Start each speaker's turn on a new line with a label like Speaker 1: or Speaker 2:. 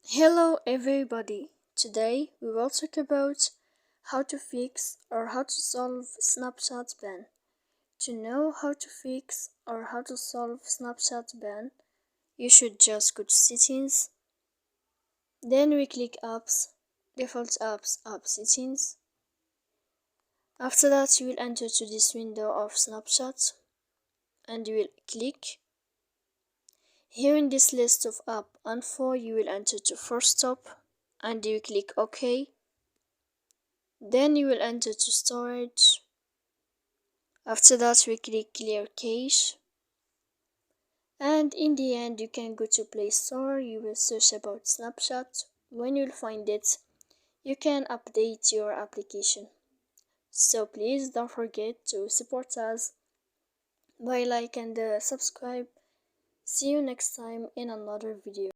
Speaker 1: Hello everybody! Today we will talk about how to fix or how to solve Snapchat ban. To know how to fix or how to solve Snapchat ban, you should just go to settings, then we click apps, default apps, app settings. After that you will enter to this window of Snapchat and you will click. Here in this list of app info you will enter to first stop and you click OK. Then you will enter to storage. After that we click clear cache. And in the end you can go to Play Store, you will search about Snapchat. When you'll find it, you can update your application. So please don't forget to support us by like and subscribe. See you next time in another video.